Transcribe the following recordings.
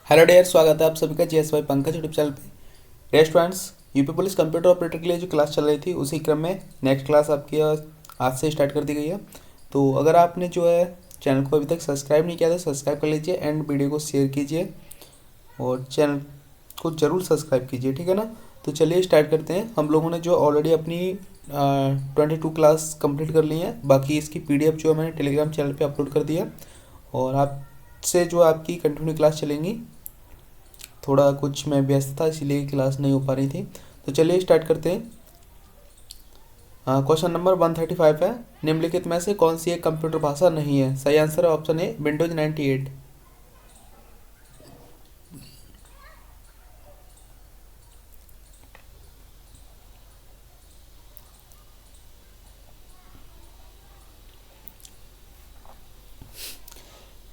Hello dear, स्वागत है आप सभी का जीएसवाई पंकज यूट्यूब चैनल पे। Dear students, UP police computer operator के लिए जो क्लास चल रही थी उसी क्रम में नेक्स्ट क्लास आपकी आज से स्टार्ट कर दी गई है। तो अगर आपने जो है चैनल को अभी तक सब्सक्राइब नहीं किया तो सब्सक्राइब कर लीजिए एंड वीडियो को शेयर कीजिए और चैनल को ज़रूर सब्सक्राइब कीजिए, ठीक है ना। तो चलिए स्टार्ट करते हैं। हम लोगों ने जो ऑलरेडी अपनी 22 क्लास कंप्लीट कर ली है, बाकी इसकी पीडीएफ जो है मैंने टेलीग्राम चैनल पे अपलोड कर दिया और आपसे जो आपकी कंटिन्यू क्लास चलेंगी। थोड़ा कुछ मैं व्यस्त था इसीलिए क्लास नहीं हो पा रही थी। तो चलिए स्टार्ट करते हैं। क्वेश्चन नंबर 135 है, निम्नलिखित में से कौन सी एक कंप्यूटर भाषा नहीं है? सही आंसर है ऑप्शन ए विंडोज 98।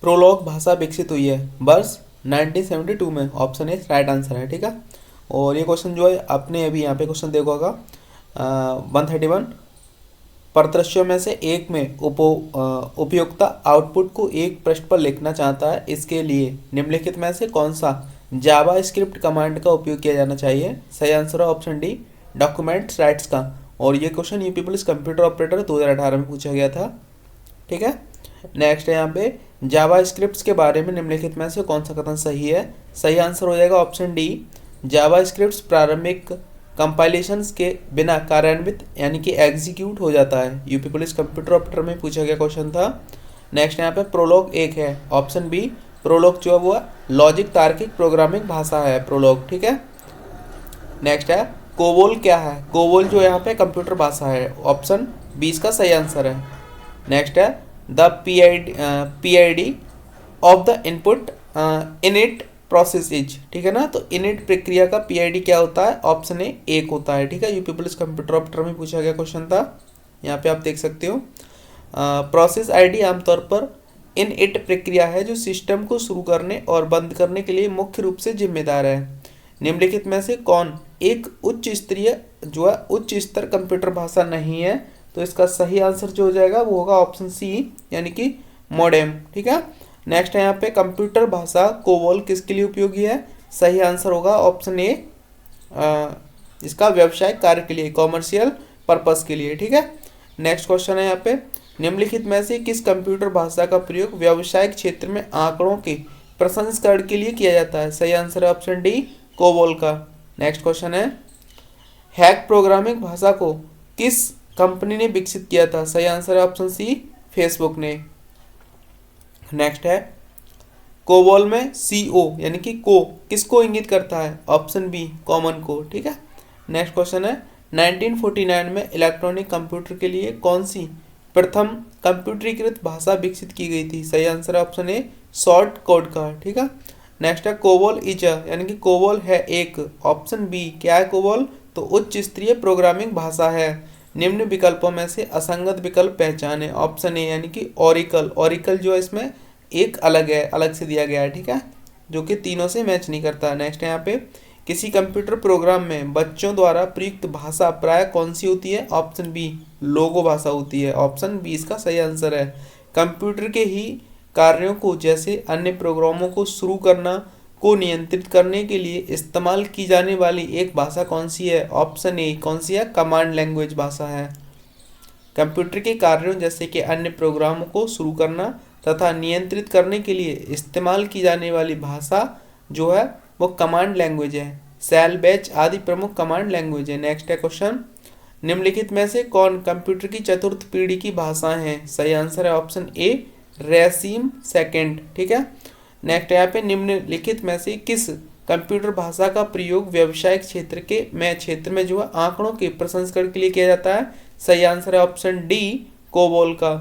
प्रोलॉग भाषा विकसित हुई है वर्ष 1972 में, ऑप्शन ए राइट आंसर है, ठीक है। और ये क्वेश्चन जो है आपने अभी यहाँ पे क्वेश्चन देखा होगा 131, परिदृश्यों में से एक में उपयोक्ता आउटपुट को एक पृष्ठ पर लिखना चाहता है। इसके लिए निम्नलिखित में से कौन सा जावा स्क्रिप्ट कमांड का उपयोग किया जाना चाहिए? सही आंसर है ऑप्शन डी डॉक्यूमेंट्स राइट्स का। और ये question UP police computer operator 2018 में पूछा गया था, ठीक है। नेक्स्ट है यहाँ पे जावा स्क्रिप्ट्स के बारे में निम्नलिखित में से कौन सा कथन सही है? सही आंसर हो जाएगा ऑप्शन डी जावा स्क्रिप्ट्स प्रारंभिक कंपाइलेशंस के बिना कार्यान्वित यानी कि एग्जीक्यूट हो जाता है। यूपी पुलिस कंप्यूटर ऑपरेटर में पूछा गया क्वेश्चन था। नेक्स्ट यहाँ पे प्रोलॉग एक है, ऑप्शन बी प्रोलॉग जो है वो लॉजिक तार्किक प्रोग्रामिंग भाषा है प्रोलॉग, ठीक है। नेक्स्ट है कोबोल क्या है? कोबोल जो यहाँ पे कंप्यूटर भाषा है, ऑप्शन बी इसका सही आंसर है। नेक्स्ट है the P I D of the input init process is, ठीक है ना। तो इनिट प्रक्रिया का पीआईडी क्या होता है? ऑप्शन ए एक होता है, ठीक है। यूपी पुलिस कंप्यूटर ऑपरेटर में पूछा गया क्वेश्चन था, यहाँ पे आप देख सकते हो। प्रोसेस आईडी आमतौर पर इन इट प्रक्रिया है जो सिस्टम को शुरू करने और बंद करने के लिए मुख्य रूप से जिम्मेदार है। निम्नलिखित में से कौन एक उच्च स्तरीय जो है उच्च स्तर कंप्यूटर भाषा नहीं है? तो इसका सही आंसर जो हो जाएगा वो होगा ऑप्शन सी यानी कि मॉडेम, ठीक है। नेक्स्ट है यहाँ पे कंप्यूटर भाषा कोबोल किसके लिए उपयोगी है? सही आंसर होगा ऑप्शन ए इसका व्यवसायिक कार्य के लिए, कॉमर्शियल पर्पस के लिए, ठीक है। नेक्स्ट क्वेश्चन है यहाँ पे निम्नलिखित में से किस कंप्यूटर भाषा का प्रयोग व्यावसायिक क्षेत्र में आंकड़ों के प्रसंस्करण के लिए किया जाता है? सही आंसर है ऑप्शन डी कोबोल का। नेक्स्ट क्वेश्चन है हैक प्रोग्रामिंग भाषा को किस कंपनी ने विकसित किया था? सही आंसर है ऑप्शन सी फेसबुक ने। नेक्स्ट है कोबोल में CO यानी कि को किसको इंगित करता है? ऑप्शन बी कॉमन को, ठीक है। नेक्स्ट क्वेश्चन है 1949 में इलेक्ट्रॉनिक कंप्यूटर के लिए कौन सी प्रथम कंप्यूटरीकृत भाषा विकसित की गई थी? सही आंसर है ऑप्शन ए शॉर्ट कोड का, ठीक है। नेक्स्ट है कोबोल इज यानी कि कोबोल है एक, ऑप्शन बी क्या है कोबोल? तो उच्च स्तरीय प्रोग्रामिंग भाषा है। निम्न विकल्पों में से असंगत विकल्प पहचाने, ऑप्शन ए यानी कि ओरिकल। ओरिकल जो है इसमें एक अलग है, अलग से दिया गया है, ठीक है, जो कि तीनों से मैच नहीं करता। नेक्स्ट है यहाँ पे किसी कंप्यूटर प्रोग्राम में बच्चों द्वारा प्रयुक्त भाषा प्राय कौन सी होती है? ऑप्शन बी लोगो भाषा होती है, ऑप्शन बी इसका सही आंसर है। कंप्यूटर के ही कार्यों को जैसे अन्य प्रोग्रामों को शुरू करना को नियंत्रित करने के लिए इस्तेमाल की जाने वाली एक भाषा कौन सी है? ऑप्शन ए कौन सी है? कमांड लैंग्वेज भाषा है। कंप्यूटर के कार्यों जैसे कि अन्य प्रोग्रामों को शुरू करना तथा नियंत्रित करने के लिए इस्तेमाल की जाने वाली भाषा जो है वो कमांड लैंग्वेज है। सेल बैच आदि प्रमुख कमांड लैंग्वेज है। नेक्स्ट है क्वेश्चन निम्नलिखित में से कौन कंप्यूटर की चतुर्थ पीढ़ी की भाषाएं हैं? सही आंसर है ऑप्शन ए रेसिम सेकेंड, ठीक है। नेक्स्ट यहाँ पे निम्नलिखित में से किस कंप्यूटर भाषा का प्रयोग व्यावसायिक क्षेत्र में जो है आंकड़ों के प्रसंस्करण के लिए किया जाता है? सही आंसर है ऑप्शन डी कोबोल का।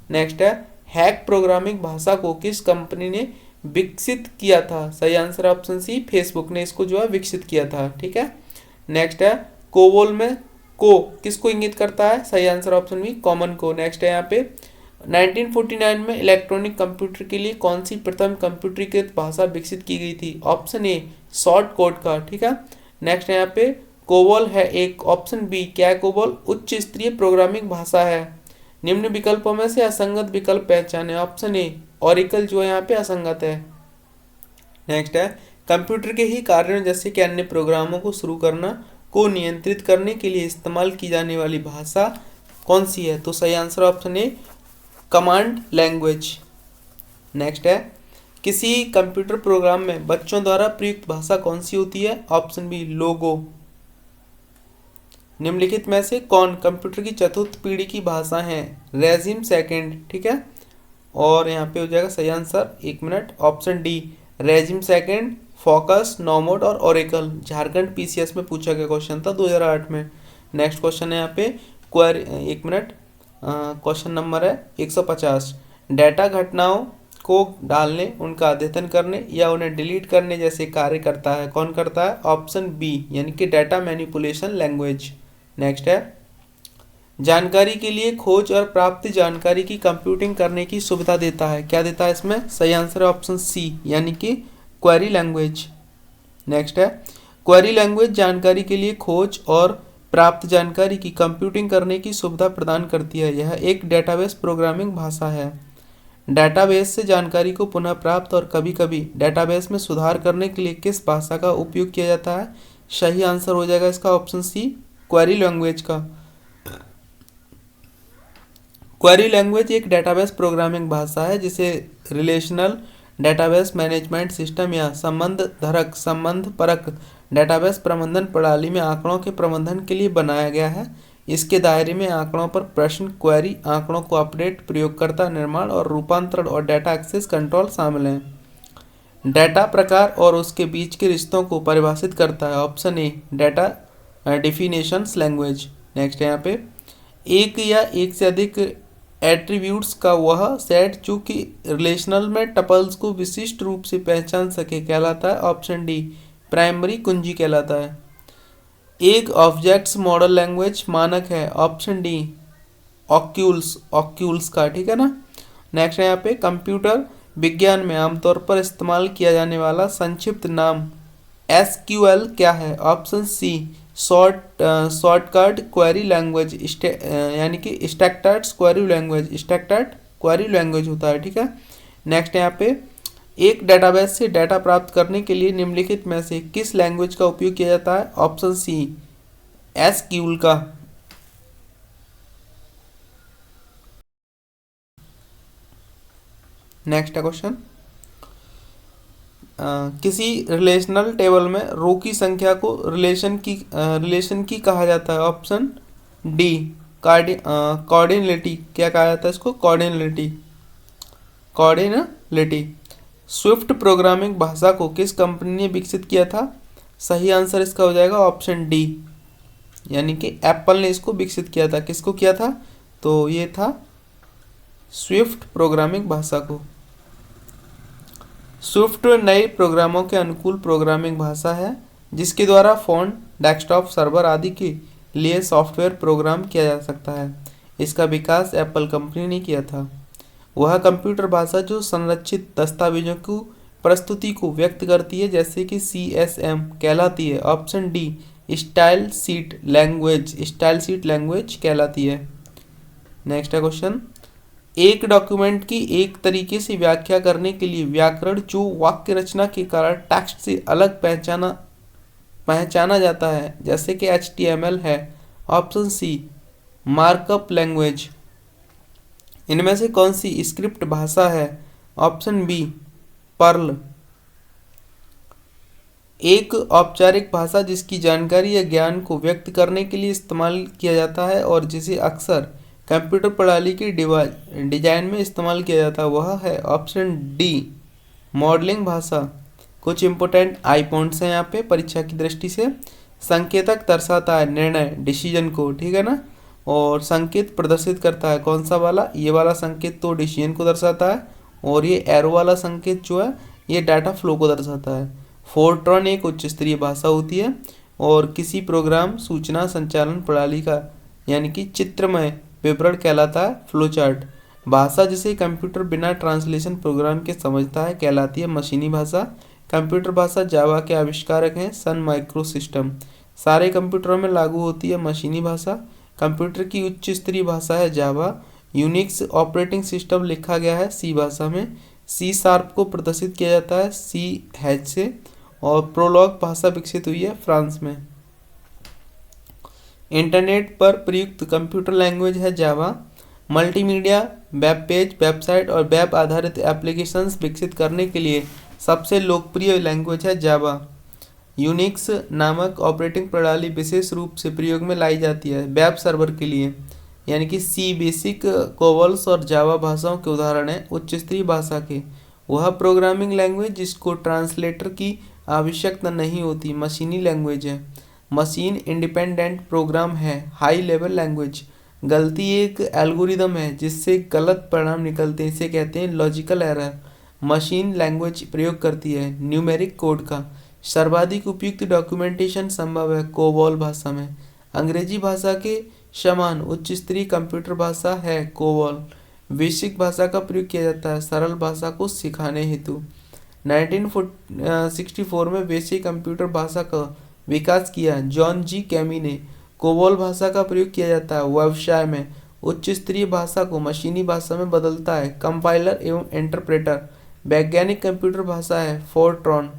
नेक्स्ट है हैक प्रोग्रामिंग भाषा को किस कंपनी ने विकसित किया था? सही आंसर है ऑप्शन सी फेसबुक ने इसको जो है विकसित किया था, ठीक है। नेक्स्ट है कोबोल में को किसको इंगित करता है? सही आंसर ऑप्शन बी कॉमन को। नेक्स्ट है यहाँ पे 1949 में इलेक्ट्रॉनिक कंप्यूटर के लिए कौन सी प्रथम कंप्यूटरीकृत भाषा विकसित की गई थी? ऑप्शन ए शॉर्ट कोड का, ठीक है। नेक्स्ट है यहाँ पे कोबोल है एक, ऑप्शन बी क्या है कोबोल? उच्च स्तरीय प्रोग्रामिंग भाषा है। निम्न विकल्पों में से असंगत विकल्प पहचाने, ऑप्शन ए ओरिकल जो है यहाँ पे असंगत है। नेक्स्ट है कंप्यूटर के ही कार्यों जैसे कि अन्य प्रोग्रामों को शुरू करना को नियंत्रित करने के लिए इस्तेमाल की जाने वाली भाषा कौन सी है? तो सही answer option A command language. Next है, किसी कंप्यूटर प्रोग्राम में बच्चों द्वारा प्रयुक्त भाषा कौन सी होती है? ऑप्शन बी लोगो। निम्नलिखित में से कौन कंप्यूटर की चतुर्थ पीढ़ी की भाषा है? रेजिम सेकंड, ठीक है। और यहाँ पे हो जाएगा सही आंसर, एक minute, option D regime second, focus, नोमोड और ओरेकल। झारखंड पीसीएस में पूछा गया क्वेश्चन था 2008 में। नेक्स्ट क्वेश्चन है यहाँ पे क्वेरी, एक मिनट, क्वेश्चन नंबर है 150। डेटा घटनाओं को डालने, उनका अद्यतन करने या उन्हें डिलीट करने जैसे कार्य करता है, कौन करता है? ऑप्शन बी यानी कि डेटा मैनिपुलेशन लैंग्वेज। नेक्स्ट है, जानकारी के लिए खोज और प्राप्त जानकारी की कंप्यूटिंग करने की सुविधा देता है, क्या देता है इसमें? सही आंसर है ऑप्शन सी यानी कि क्वेरी लैंग्वेज। नेक्स्ट है, क्वेरी लैंग्वेज जानकारी के लिए खोज और प्राप्त जानकारी की कंप्यूटिंग करने की सुविधा प्रदान करती है। यह एक डेटाबेस प्रोग्रामिंग भाषा है। डेटाबेस से जानकारी को पुनः प्राप्त और कभी कभी डेटाबेस में सुधार करने के लिए किस भाषा का उपयोग किया जाता है? सही आंसर हो जाएगा इसका ऑप्शन सी क्वेरी लैंग्वेज का। क्वेरी लैंग्वेज एक डेटाबेस प्रोग्रामिंग भाषा है जिसे रिलेशनल डेटाबेस मैनेजमेंट सिस्टम या संबंध परक डेटाबेस प्रबंधन प्रणाली में आंकड़ों के प्रबंधन के लिए बनाया गया है। इसके दायरे में आंकड़ों पर प्रश्न, क्वेरी, आंकड़ों को अपडेट, प्रयोगकर्ता निर्माण और रूपांतरण और डेटा एक्सेस कंट्रोल शामिल हैं। डेटा प्रकार और उसके बीच के रिश्तों को परिभाषित करता है। Option A data definitions language. Next है यहाँ पे, एक या एक से अधिक एट्रीब्यूट्स का वह सेट जो कि रिलेशनल में टपल्स को विशिष्ट रूप से पहचान सके कहलाता है। ऑप्शन डी प्राइमरी कुंजी कहलाता है। एक ऑब्जेक्ट्स मॉडल लैंग्वेज मानक है। ऑप्शन डी ऑक्यूल्स का, ठीक है ना। नेक्स्ट है यहाँ पे, कंप्यूटर विज्ञान में आमतौर पर इस्तेमाल किया जाने वाला संक्षिप्त नाम एसक्यूएल क्या है? Option C shortcut query language, यानी कि स्ट्रक्चर्ड क्वेरी लैंग्वेज होता है, ठीक है। नेक्स्ट यहाँ पे, एक डेटाबेस से डेटा प्राप्त करने के लिए निम्नलिखित में से किस लैंग्वेज का उपयोग किया जाता है? ऑप्शन सी एसक्यूएल का। नेक्स्ट क्वेश्चन, किसी रिलेशनल टेबल में रो की संख्या को रिलेशन की कहा जाता है। ऑप्शन डी कॉर्डिनलिटी, क्या कहा जाता है इसको? कॉर्डिनलिटी। स्विफ्ट प्रोग्रामिंग भाषा को किस कंपनी ने विकसित किया था? सही आंसर इसका हो जाएगा ऑप्शन डी यानी कि एप्पल ने इसको विकसित किया था। किसको किया था? तो ये था स्विफ्ट प्रोग्रामिंग भाषा को। स्विफ्ट नए प्रोग्रामों के अनुकूल प्रोग्रामिंग भाषा है जिसके द्वारा फ़ोन, डेस्कटॉप, सर्वर आदि के लिए सॉफ्टवेयर प्रोग्राम किया जा सकता है। इसका विकास एप्पल कंपनी ने किया था। वह कंप्यूटर भाषा जो संरचित दस्तावेजों की प्रस्तुति को व्यक्त करती है जैसे कि CSM कहलाती है। Option D style sheet language कहलाती है। नेक्स्ट है क्वेश्चन, एक डॉक्यूमेंट की एक तरीके से व्याख्या करने के लिए व्याकरण जो वाक्य रचना के कारण टेक्स्ट से अलग पहचाना जाता है जैसे कि HTML है। Option C markup language. इनमें से कौन सी स्क्रिप्ट भाषा है? Option B Perl. एक औपचारिक भाषा जिसकी जानकारी या ज्ञान को व्यक्त करने के लिए इस्तेमाल किया जाता है और जिसे अक्सर कंप्यूटर प्रणाली की डिजाइन में इस्तेमाल किया जाता है वह है ऑप्शन डी मॉडलिंग भाषा। कुछ इंपोर्टेंट आई पॉइंट्स हैं यहाँ पे परीक्षा की दृष्टि से। संकेतक दर्शाता है निर्णय, डिसीजन को, ठीक है ना। और संकेत प्रदर्शित करता है कौन सा वाला? ये वाला संकेत तो डिसीजन को दर्शाता है और ये एरो वाला संकेत जो है ये डाटा फ्लो को दर्शाता है। फोर्ट्रॉन एक उच्च स्तरीय भाषा होती है और किसी प्रोग्राम सूचना संचालन प्रणाली का यानी कि चित्रमय विवरण कहलाता है फ्लो चार्ट। भाषा जिसे कंप्यूटर बिना ट्रांसलेशन प्रोग्राम के समझता है कहलाती है मशीनी भाषा। कंप्यूटर भाषा जावा के आविष्कारक हैं सन माइक्रो सिस्टम। सारे कंप्यूटरों में लागू होती है मशीनी भाषा। कंप्यूटर की उच्च स्तरीय भाषा है जावा। यूनिक्स ऑपरेटिंग सिस्टम लिखा गया है सी भाषा में। C# को प्रदर्शित किया जाता है CH से और प्रोलॉग भाषा विकसित हुई है फ्रांस में। इंटरनेट पर प्रयुक्त कंप्यूटर लैंग्वेज है जावा। मल्टीमीडिया, वेब पेज, वेबसाइट और वेब आधारित एप्लीकेशंस विकसित करने के लिए सबसे लोकप्रिय लैंग्वेज है जावा। यूनिक्स नामक ऑपरेटिंग प्रणाली विशेष रूप से प्रयोग में लाई जाती है वेब सर्वर के लिए, यानी कि सी बेसिक, कोवल्स और जावा भाषाओं के उदाहरण हैं उच्च स्तरीय भाषा के। वह प्रोग्रामिंग लैंग्वेज जिसको ट्रांसलेटर की आवश्यकता नहीं होती मशीनी लैंग्वेज है। मशीन इंडिपेंडेंट प्रोग्राम है हाई लेवल लैंग्वेज। गलती एक एल्गोरिदम है जिससे गलत परिणाम निकलते हैं, इसे कहते हैं लॉजिकल एरर। मशीन लैंग्वेज प्रयोग करती है न्यूमेरिक कोड का। सर्वाधिक उपयुक्त डॉक्यूमेंटेशन संभव है कोबॉल भाषा में। अंग्रेजी भाषा के समान उच्च स्तरीय कंप्यूटर भाषा है कोबॉल। बेसिक भाषा का प्रयोग किया जाता है सरल भाषा को सिखाने हेतु। 1964 में बेसिक कंप्यूटर भाषा का विकास किया जॉन जी कैमी ने। कोबॉल भाषा का प्रयोग किया जाता है व्यवसाय में। उच्च स्तरीय भाषा को मशीनी भाषा में बदलता है कंपाइलर एवं इंटरप्रेटर। वैज्ञानिक कंप्यूटर भाषा है फोर्ट्रॉन।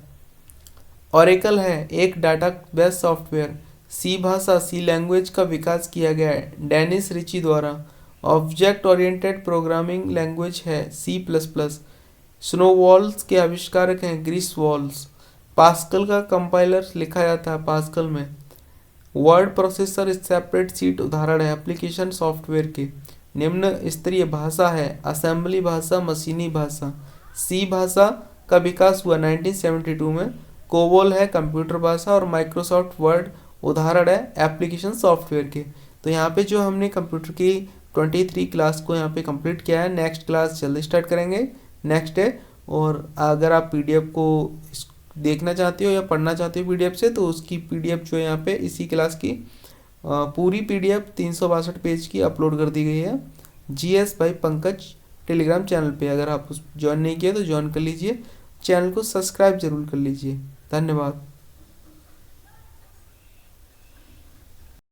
ओरेकल है एक डाटाबेस सॉफ्टवेयर। सी भाषा सी लैंग्वेज का विकास किया गया है डेनिस रिची द्वारा। ऑब्जेक्ट ओरिएंटेड प्रोग्रामिंग लैंग्वेज है सी प्लस प्लस। स्नोवॉल्स के आविष्कारक हैं ग्रिसवॉल्स। पास्कल का कंपाइलर लिखा जाता है पास्कल में। वर्ड प्रोसेसर सेपरेट सीट उदाहरण है एप्लीकेशन सॉफ्टवेयर के। निम्न स्तरीय भाषा है असेंबली भाषा मशीनी भाषा। सी भाषा का विकास हुआ 1972 में। कोबोल है कंप्यूटर भाषा और माइक्रोसॉफ्ट वर्ड उदाहरण है एप्लीकेशन सॉफ्टवेयर के। तो यहाँ पे जो हमने कंप्यूटर की 23 क्लास को यहाँ पे कंप्लीट किया है। नेक्स्ट क्लास जल्दी स्टार्ट करेंगे नेक्स्ट डे। और अगर आप पीडीएफ को देखना चाहते हो या पढ़ना चाहते हो पीडीएफ से, तो उसकी पीडीएफ जो है यहाँ पे इसी क्लास की पूरी पीडीएफ 362 पेज की अपलोड कर दी गई है GS by Pankaj Telegram channel पे। अगर आप उस ज्वाइन नहीं किया तो ज्वाइन कर लीजिए, चैनल को सब्सक्राइब जरूर कर लीजिए। धन्यवाद।